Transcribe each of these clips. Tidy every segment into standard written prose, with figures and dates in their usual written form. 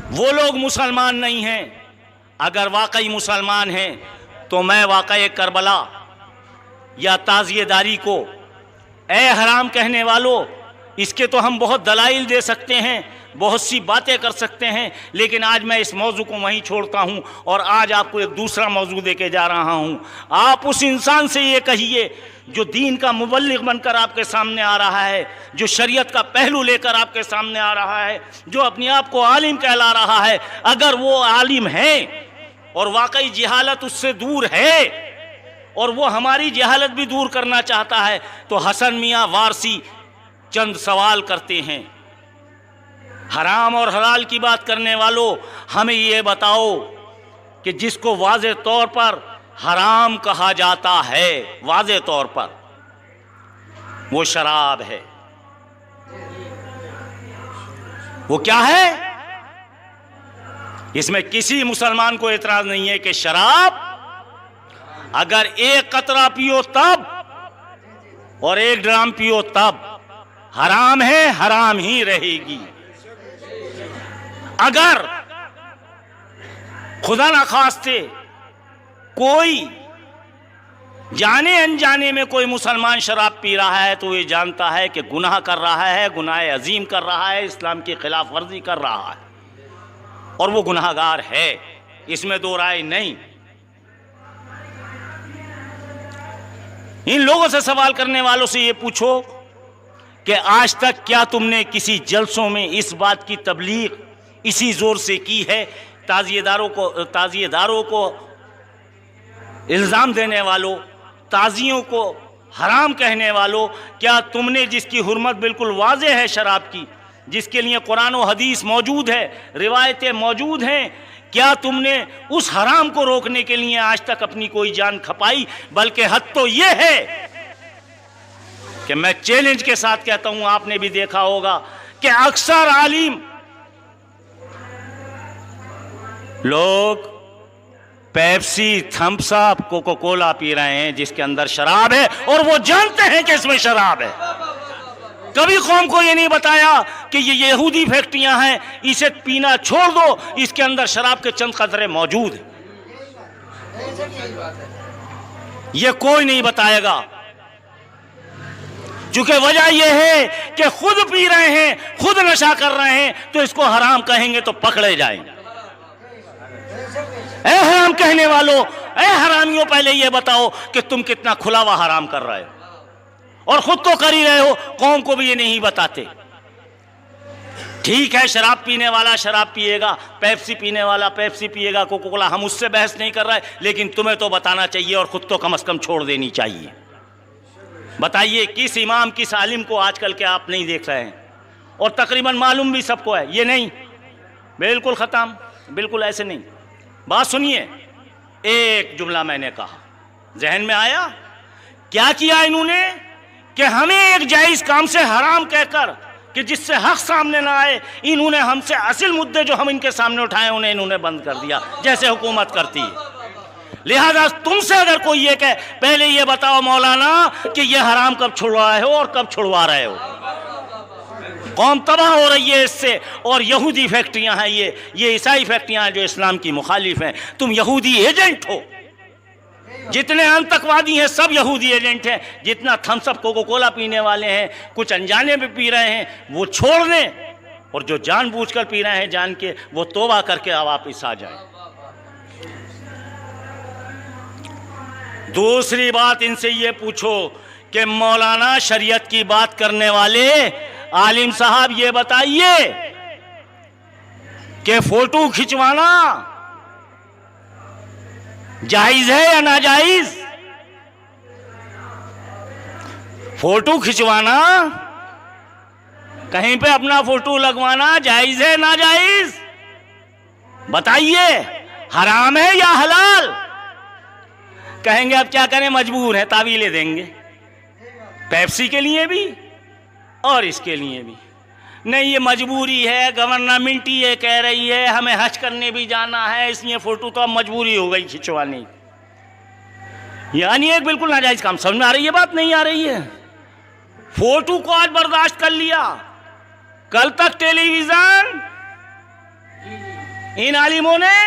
वो लोग मुसलमान नहीं हैं। अगर वाकई मुसलमान हैं तो मैं वाकई करबला या ताज़ियेदारी को ए हराम कहने वालों, इसके तो हम बहुत दलाइल दे सकते हैं, बहुत सी बातें कर सकते हैं, लेकिन आज मैं इस मौजू को वहीं छोड़ता हूं और आज आपको एक दूसरा मौजू दे के जा रहा हूं। आप उस इंसान से ये कहिए जो दीन का मुबल्लिग बनकर आपके सामने आ रहा है, जो शरीयत का पहलू लेकर आपके सामने आ रहा है, जो अपने आप को आलिम कहला रहा है, अगर वो आलिम है और वाकई जहालत उससे दूर है और वो हमारी जहालत भी दूर करना चाहता है, तो हसन मियाँ वारसी चंद सवाल करते हैं। हराम और हलाल की बात करने वालों, हमें ये बताओ कि जिसको वाज़े तौर पर हराम कहा जाता है, वाज़े तौर पर, वो शराब है। वो क्या है? इसमें किसी मुसलमान को एतराज नहीं है कि शराब अगर एक कतरा पियो तब और एक ड्राम पियो तब हराम है, हराम ही रहेगी। अगर खुदा ना खास्ते कोई जाने अनजाने में कोई मुसलमान शराब पी रहा है तो ये जानता है कि गुनाह कर रहा है, गुनाह अजीम कर रहा है, इस्लाम की खिलाफ वर्जी कर रहा है और वो गुनाहगार है, इसमें दो राय नहीं। इन लोगों से सवाल करने वालों से ये पूछो कि आज तक क्या तुमने किसी जलसों में इस बात की तबलीग इसी जोर से की है, ताज़ियेदारों को इल्ज़ाम देने वालों, ताज़ियों को हराम कहने वालों, क्या तुमने जिसकी हुर्मत बिल्कुल वाज़े है शराब की, जिसके लिए कुरान और हदीस मौजूद है, रिवायतें मौजूद हैं, क्या तुमने उस हराम को रोकने के लिए आज तक अपनी कोई जान खपाई? बल्कि हद तो ये है कि मैं चैलेंज के साथ कहता हूं, आपने भी देखा होगा कि अक्सर आलिम लोग Pepsi, Thums Up, Coca Cola पी रहे हैं जिसके अंदर शराब है और वो जानते हैं कि इसमें शराब है। कभी कौम को ये नहीं बताया कि ये यहूदी फैक्ट्रियां हैं, इसे पीना छोड़ दो, इसके अंदर शराब के चंद कतरे मौजूद हैं। ये कोई नहीं बताएगा, क्योंकि वजह यह है कि खुद पी रहे हैं, खुद नशा कर रहे हैं, तो इसको हराम कहेंगे तो पकड़े जाएंगे। ए हराम कहने वालों, ए हरामियों, पहले ये बताओ कि तुम कितना खुलावा हराम कर रहे हो, और खुद तो कर ही रहे हो, कौम को भी ये नहीं बताते। ठीक है, शराब पीने वाला शराब पिएगा, पेप्सी पीने वाला पेप्सी पिएगा, कोका कोला, हम उससे बहस नहीं कर रहे, लेकिन तुम्हें तो बताना चाहिए और खुद तो कम से कम छोड़ देनी चाहिए। बताइए किस इमाम, किस आलिम को आजकल के आप नहीं देख रहे हैं? और तकरीबन मालूम भी सबको है, ये नहीं बिल्कुल ख़त्म, बिल्कुल ऐसे नहीं। बात सुनिए, एक जुमला मैंने कहा, जहन में आया, क्या किया इन्होंने कि हमें एक जायज़ काम से हराम कहकर कि जिससे हक सामने ना आए, इन्होंने हमसे असल मुद्दे जो हम इनके सामने उठाए उन्हें इन्होंने बंद कर दिया, जैसे हुकूमत करती है। लिहाजा तुमसे अगर कोई ये कहे, पहले ये बताओ मौलाना कि ये हराम कब छुड़वाए हो और कब छुड़वा रहे हो? कौम तबाह हो रही है इससे, और यहूदी फैक्ट्रियां हैं, ये ईसाई फैक्ट्रियां हैं जो इस्लाम की मुखालिफ हैं। तुम यहूदी एजेंट हो, जितने आतंकवादी हैं सब यहूदी एजेंट हैं। जितना थम्स अप, कोका कोला पीने वाले हैं, कुछ अनजाने में पी रहे हैं, वो छोड़ दें, और जो जानबूझकर पी रहे हैं जान के, वो तौबा करके वापस आ जाए। दूसरी बात, इनसे ये पूछो कि मौलाना शरीयत की बात करने वाले आलिम साहब, ये बताइए कि फोटो खिंचवाना जायज है या नाजायज? फोटो खिंचवाना, कहीं पे अपना फोटो लगवाना जायज है नाजायज? बताइए, हराम है या हलाल? कहेंगे अब क्या करें, मजबूर है, तावीलें देंगे, पेप्सी के लिए भी और इसके लिए भी। नहीं, ये मजबूरी है, गवर्नमेंट ही ये कह रही है, हमें हज करने भी जाना है, इसलिए फोटो तो अब मजबूरी हो गई खिंचवाने। यानी एक बिल्कुल नाजायज काम। समझ में आ रही है बात? नहीं आ रही है? फोटो को आज बर्दाश्त कर लिया, कल तक टेलीविजन इन आलिमों ने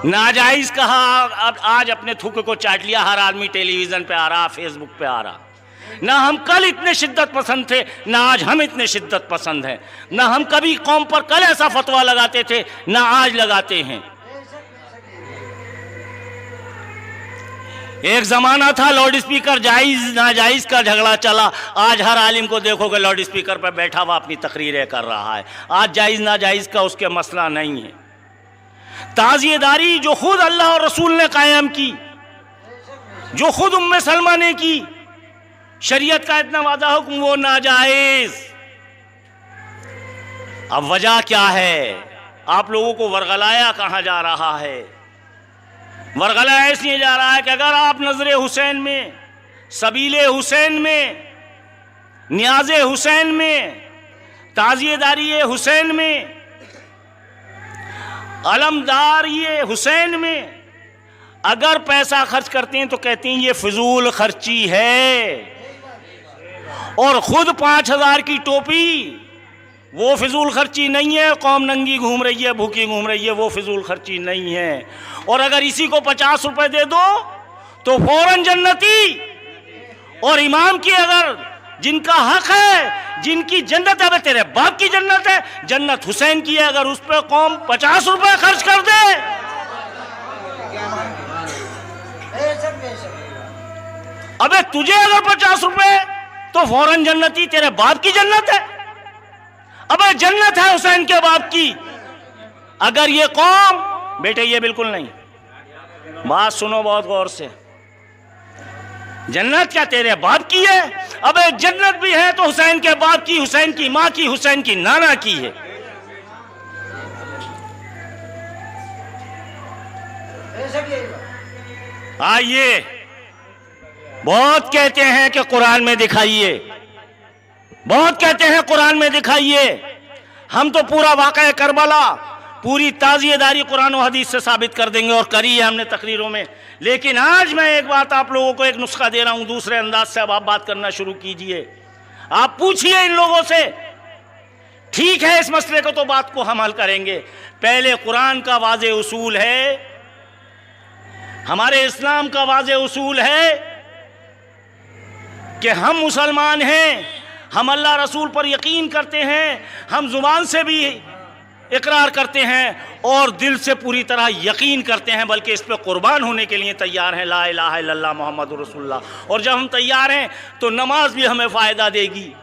नाजायज कहा, अब आज अपने थूक को चाट लिया। हर आदमी टेलीविजन पे आ रहा, फेसबुक पे आ रहा। ना हम कल इतने शिद्दत पसंद थे, ना आज हम इतने शिद्दत पसंद हैं। ना हम कभी कौम पर कल ऐसा फतवा लगाते थे, ना आज लगाते हैं। एक जमाना था लाउड स्पीकर जायज नाजायज का झगड़ा चला। आज हर आलिम को देखोगे लाउड स्पीकर पर बैठा हुआ अपनी तकरीरें कर रहा है। आज जायज नाजायज का उसके मसला नहीं है। ताज़ियेदारी जो खुद अल्लाह और रसूल ने कायम की, जो खुद उम्मे सलमा ने की, शरीयत का इतना वादा हुक्म, वो नाजायज। अब वजह क्या है? आप लोगों को वरगलाया कहाँ जा रहा है? वरगलाया इसलिए जा रहा है कि अगर आप नजरे हुसैन में, सबीले हुसैन में, न्याज़े हुसैन में, ताज़ियेदारी हुसैन में, अलमदारी हुसैन में अगर पैसा खर्च करते हैं तो कहते हैं ये फिजूल खर्ची है। और खुद 5,000 की टोपी वो फिजूल खर्ची नहीं है। कौम नंगी घूम रही है, भूखी घूम रही है, वो फिजूल खर्ची नहीं है। और अगर इसी को 50 रुपए दे दो तो फौरन जन्नती। और इमाम की अगर जिनका हक है, जिनकी जन्नत है, तेरे बाप की जन्नत है, जन्नत हुसैन की है, अगर उस पर कौम 50 रुपए खर्च कर दे, अबे तुझे अगर 50 रुपए तो फौरन जन्नती, तेरे बाप की जन्नत है। अबे जन्नत है हुसैन के बाप की। अगर ये कौम, बेटे ये बिल्कुल नहीं, बात सुनो बहुत गौर से, जन्नत क्या तेरे बाप की है? अबे जन्नत भी है तो हुसैन के बाप की, हुसैन की मां की, हुसैन की नाना की है। आइए, बहुत कहते हैं कि कुरान में दिखाइए, बहुत कहते हैं कुरान में दिखाइए। हम तो पूरा वाक़या करबला, पूरी ताज़ियेदारी कुरान और हदीस से साबित कर देंगे, और करी है हमने तकरीरों में। लेकिन आज मैं एक बात आप लोगों को, एक नुस्खा दे रहा हूं दूसरे अंदाज से। अब आप बात करना शुरू कीजिए, आप पूछिए इन लोगों से। ठीक है, इस मसले को तो बात को हम हल करेंगे। पहले कुरान का वाज़े उसूल है, हमारे इस्लाम का वाज़े उसूल है कि हम मुसलमान हैं, हम अल्लाह रसूल पर यकीन करते हैं, हम जुबान से भी इकरार करते हैं और दिल से पूरी तरह यकीन करते हैं, बल्कि इस पर कुर्बान होने के लिए तैयार हैं। ला इलाहा इल्लल्लाह मुहम्मदुर रसूलुल्लाह। और जब हम तैयार हैं तो नमाज भी हमें फ़ायदा देगी,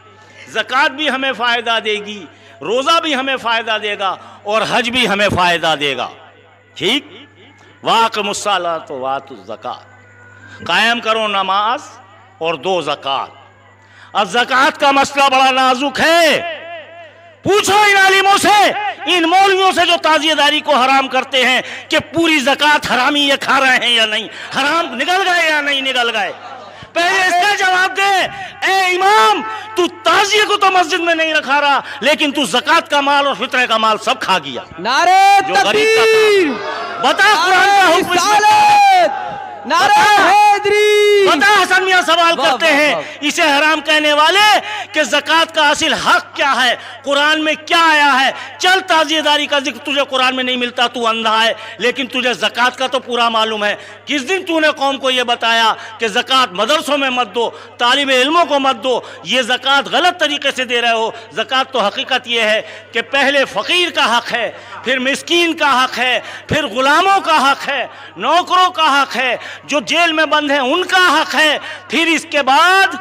ज़कात भी हमें फ़ायदा देगी, रोज़ा भी हमें फ़ायदा देगा, और हज भी हमें फ़ायदा देगा। ठीक, वाक़िमुस्सलात व आतुज़ ज़कात, कायम करो नमाज और दो ज़कात। अब ज़कात का मसला बड़ा नाजुक है। पूछो इन आलिमों से, इन मौलवियों से जो ताज़ियेदारी को हराम करते हैं कि पूरी ज़कात हरामी ये खा रहे हैं या नहीं, हराम निकल गए या नहीं निकल गए। पहले इसका जवाब दे। ए इमाम, तू ताज़िये को तो मस्जिद में नहीं रखा रहा, लेकिन तू ज़कात का माल और फित्रे का माल सब खा गया। नारे तकबीर, बता कुरान का हुक्म, नारे हैदरी। बता, हसन मियां सवाल करते हैं इसे हराम कहने वाले कि ज़कात का असल हक क्या है, कुरान में क्या आया है। चल, ताज़ियेदारी का जिक्र तुझे कुरान में नहीं मिलता, तू अंधा है, लेकिन तुझे ज़कात का तो पूरा मालूम है। किस दिन तूने कौम को यह बताया कि ज़कात मदरसों में मत दो, तालिब इल्मों को मत दो, ये ज़कात गलत तरीके से दे रहे हो। ज़कात तो हकीकत यह है कि पहले फ़कीर का हक है, फिर मिस्कीन का हक है, फिर गुलामों का हक है, नौकरों का हक है, जो जेल में बंद हैं उनका हक है, फिर इसके बाद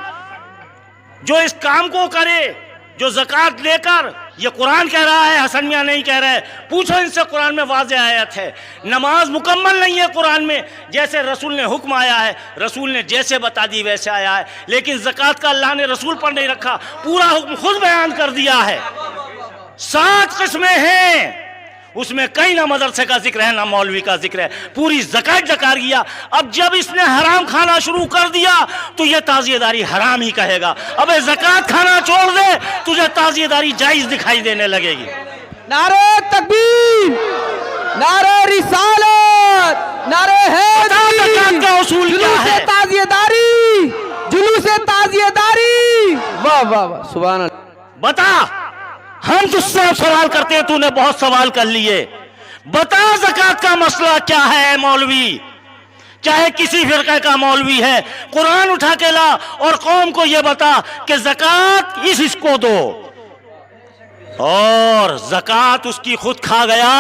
जो इस काम को करे, जो ज़कात लेकर, ये कुरान कह रहा है, हसन मियां नहीं कह रहे। पूछो इनसे, कुरान में वाज़ेह आयत है। नमाज मुकम्मल नहीं है कुरान में, जैसे रसूल ने हुक्म आया है, रसूल ने जैसे बता दी वैसे आया है, लेकिन ज़कात का अल्लाह ने रसूल पर नहीं रखा, पूरा हुक्म खुद बयान कर दिया है। 7 किस्में हैं, उसमें कहीं ना मदरसे का जिक्र है ना मौलवी का जिक्र है, पूरी ज़कात ज़कार किया। अब जब इसने हराम खाना शुरू कर दिया तो ये ताज़ियेदारी हराम ही कहेगा। अबे ज़कात खाना छोड़ दे, तुझे ताज़ियेदारी जायज़ दिखाई देने लगेगी। नारे तकबीर, नारे रिसालत, नारे हैदरी। का उसूल क्या है? ताज़ियेदारी, जुलूस ताज़ियेदारी। वाह वाह वाह, सुभान अल्लाह। बता, हम तुझसे सवाल करते हैं, तूने बहुत सवाल कर लिए। बता ज़कात का मसला क्या है मौलवी, चाहे किसी फिरके का मौलवी है, कुरान उठा के ला और कौम को यह बता कि ज़कात इसको दो, और ज़कात उसकी खुद खा गया।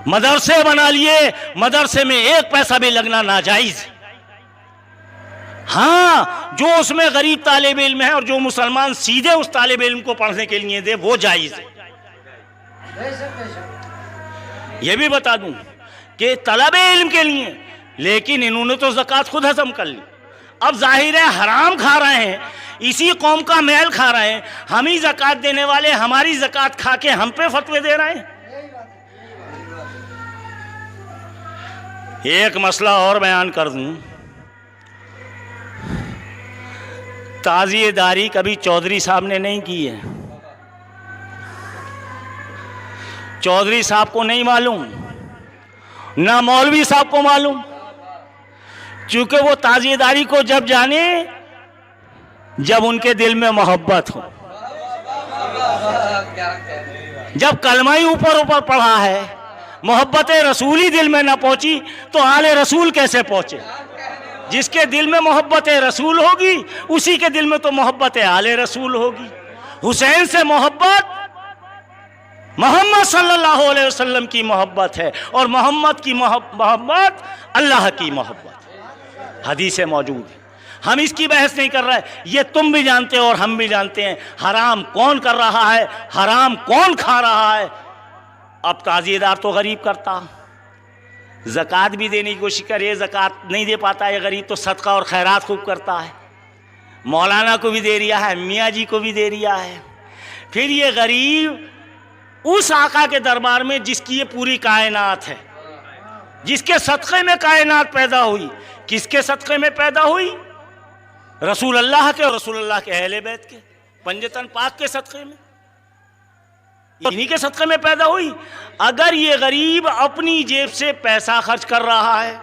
मदरसे बना लिए, मदरसे में एक पैसा भी लगना नाजायज। हाँ, जो उसमें गरीब तालिब इल्म है और जो मुसलमान सीधे उस तालिब इल्म को पढ़ने के लिए दे, वो जायज है। ये भी बता दूं कि तलब इल्म के लिए, लेकिन इन्होंने तो ज़कात खुद हजम कर ली। अब जाहिर है हराम खा रहे हैं, इसी कौम का मैल खा रहे हैं। हम ही ज़कात देने वाले हमारी ज़कात खा के हम पे फतवे दे रहे हैं। एक मसला और बयान कर दूं, ताज़िएदारी कभी चौधरी साहब ने नहीं की है। चौधरी साहब को नहीं मालूम, ना मौलवी साहब को मालूम, क्योंकि वो ताज़िएदारी को जब जाने जब उनके दिल में मोहब्बत हो। जब कलमा ही ऊपर ऊपर पढ़ा है, मोहब्बत रसूल ही दिल में ना पहुंची तो आले रसूल कैसे पहुंचे। जिसके दिल में मोहब्बत रसूल होगी उसी के दिल में तो मोहब्बत आले रसूल होगी। हुसैन से मोहब्बत मोहम्मद सल्लल्लाहु अलैहि वसल्लम की मोहब्बत है, और मोहम्मद की मोहब्बत अल्लाह की मोहब्बत हदीस में मौजूद है। हम इसकी बहस नहीं कर रहे, ये तुम भी जानते हो और हम भी जानते हैं हराम कौन कर रहा है, हराम कौन खा रहा है। अब ताज़िएदार तो गरीब करता, ज़कात भी देने की कोशिश करे, ज़कात नहीं दे पाता है गरीब, तो सदका और खैरात खूब करता है। मौलाना को भी दे रिया है, मियाँ जी को भी दे रिया है। फिर ये गरीब उस आका के दरबार में जिसकी ये पूरी कायनात है, जिसके सदक़े में कायनात पैदा हुई, किसके सदक़े में पैदा हुई? रसूल अल्लाह के और रसूल अल्लाह के अहले बैत के पंजतन पाक के सदक़े में, इन्हीं के सदक़े में पैदा हुई। अगर ये गरीब अपनी जेब से पैसा खर्च कर रहा है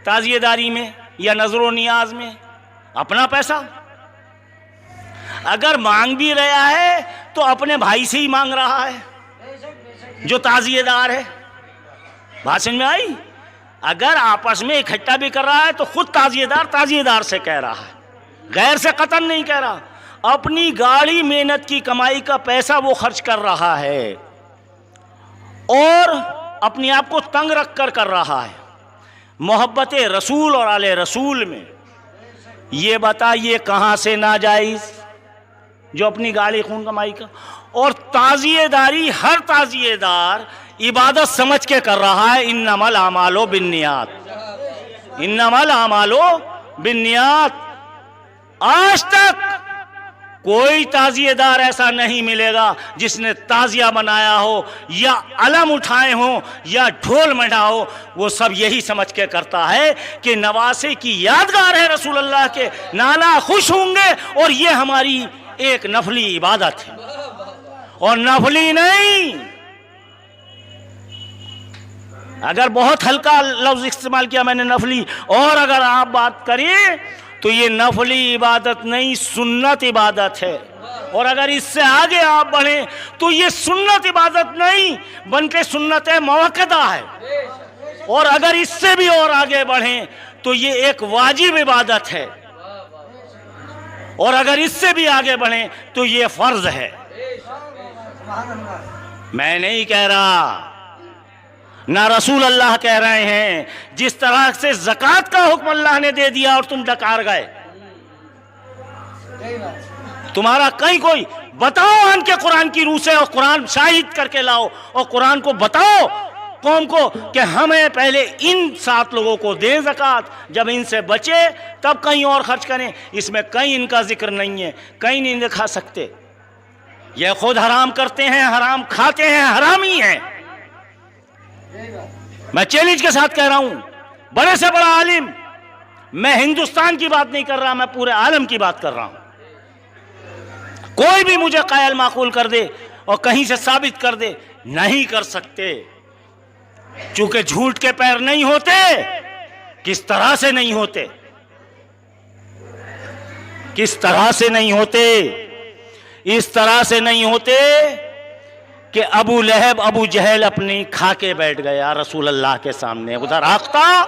ताज़िएदारी में या नज़रो नियाज में, अपना पैसा, अगर मांग भी रहा है तो अपने भाई से ही मांग रहा है जो ताज़िएदार है। बात समझ में आई? अगर आपस में इकट्ठा भी कर रहा है तो खुद ताज़िएदार से कह रहा है, गैर से कतन नहीं कह रहा। अपनी गाड़ी मेहनत की कमाई का पैसा वो खर्च कर रहा है और अपने आप को तंग रख कर रहा है। मोहब्बत रसूल और आले रसूल में ये बताइए कहाँ से नाजायज़ जो अपनी गाड़ी खून कमाई का। और ताज़िएदारी हर ताज़िएदार इबादत समझ के कर रहा है। इन्नमल आमालो बिन्नियात, इन्नमल आमालो बिन्नियात। आज तक कोई ताज़िएदार ऐसा नहीं मिलेगा जिसने ताज़िया बनाया हो या अलम उठाए हो या ढोल मंडा हो। वो सब यही समझ के करता है कि नवासे की यादगार है रसूल अल्लाह के, नाना खुश होंगे और ये हमारी एक नफली इबादत है। और नफली नहीं, अगर बहुत हल्का लफ्ज़ इस्तेमाल किया मैंने नफली, और अगर आप बात करिए तो ये नफली इबादत नहीं, सुन्नत इबादत है। और अगर इससे आगे आप बढ़ें तो ये सुन्नत इबादत नहीं बल्कि सुन्नत मुअक्कदा है। और अगर इससे भी और आगे बढ़ें तो ये एक वाजिब इबादत है। और अगर इससे भी आगे बढ़ें तो ये फ़र्ज है। मैं नहीं कह रहा, ना रसूल अल्लाह कह रहे हैं। जिस तरह से ज़कात का हुक्म अल्लाह ने दे दिया और तुम डकार गए, तुम्हारा कहीं कोई बताओ आन के कुरान की रूह से, और कुरान शाहिद करके लाओ और कुरान को बताओ कौम को कि हमें पहले इन 7 लोगों को दें ज़कात, जब इनसे बचे तब कहीं और खर्च करें। इसमें कहीं इनका जिक्र नहीं है, कहीं नहीं दिखा सकते। ये खुद हराम करते हैं, हराम खाते हैं, हरामी हैं। मैं चैलेंज के साथ कह रहा हूं, बड़े से बड़ा आलिम, मैं हिंदुस्तान की बात नहीं कर रहा, मैं पूरे आलम की बात कर रहा हूं। कोई भी मुझे कायल माकूल कर दे और कहीं से साबित कर दे, नहीं कर सकते, चूंकि झूठ के पैर नहीं होते। किस तरह से नहीं होते, किस तरह से नहीं होते? इस तरह से नहीं होते कि अबू लहब अबू जहल अपनी खा के बैठ गया रसूल अल्लाह के सामने, उधर हक था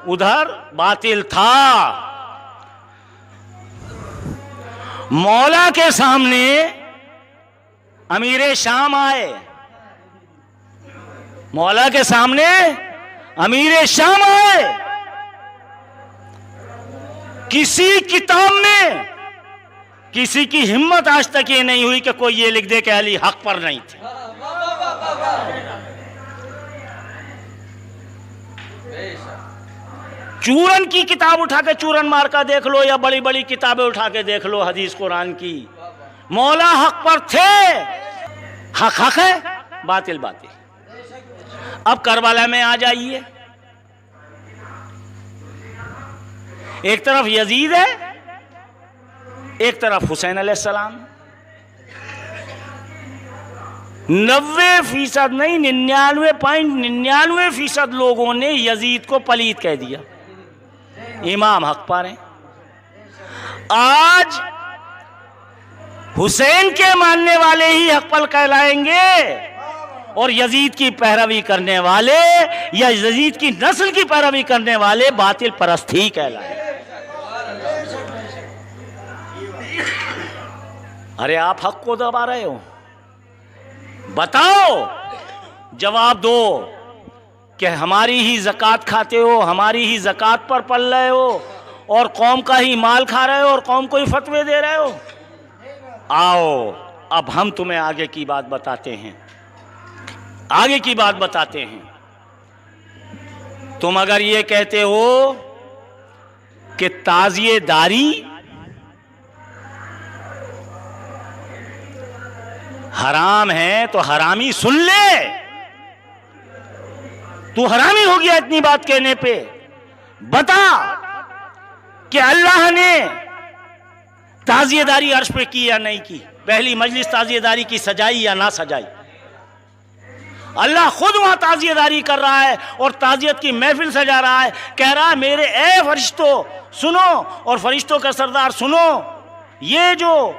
उधर बातिल था। मौला के सामने अमीर शाम आए, मौला के सामने अमीर शाम आए। किसी किताब में किसी की हिम्मत आज तक ये नहीं हुई कि कोई ये लिख दे कि अली हक पर नहीं थे। चूरन की किताब उठा के चूरन मार का देख लो या बड़ी बड़ी किताबें उठा के देख लो हदीस कुरान की, मौला हक पर थे। हक हक है, बातिल बातिल। अब करबला में आ जाइए, एक तरफ यजीद है, एक तरफ हुसैन अलैहिस्सलाम। 90% नहीं 99.99% लोगों ने यजीद को पलीत कह दिया। इमाम हक पर हैं। आज हुसैन के मानने वाले ही हक पर कहलाएंगे और यजीद की पैरवी करने वाले या यजीद की नस्ल की पैरवी करने वाले बातिल परस्त ही कहलाएंगे। अरे आप हक को दबा रहे हो, बताओ, जवाब दो कि हमारी ही ज़कात खाते हो, हमारी ही ज़कात पर पल रहे हो और कौम का ही माल खा रहे हो और कौम को ही फतवे दे रहे हो। आओ अब हम तुम्हें आगे की बात बताते हैं, आगे की बात बताते हैं। तुम अगर ये कहते हो कि ताज़िएदारी हराम है तो हरामी सुन ले, तू हरामी हो गया इतनी बात कहने पे। बता कि अल्लाह ने ताज़िएदारी अर्श पे की या नहीं की, पहली मजलिस ताज़िएदारी की सजाई या ना सजाई। अल्लाह खुद वहां ताज़िएदारी कर रहा है और ताज़ियत की महफिल सजा रहा है, कह रहा है मेरे ए फरिश्तों सुनो और फरिश्तों का सरदार सुनो, ये जो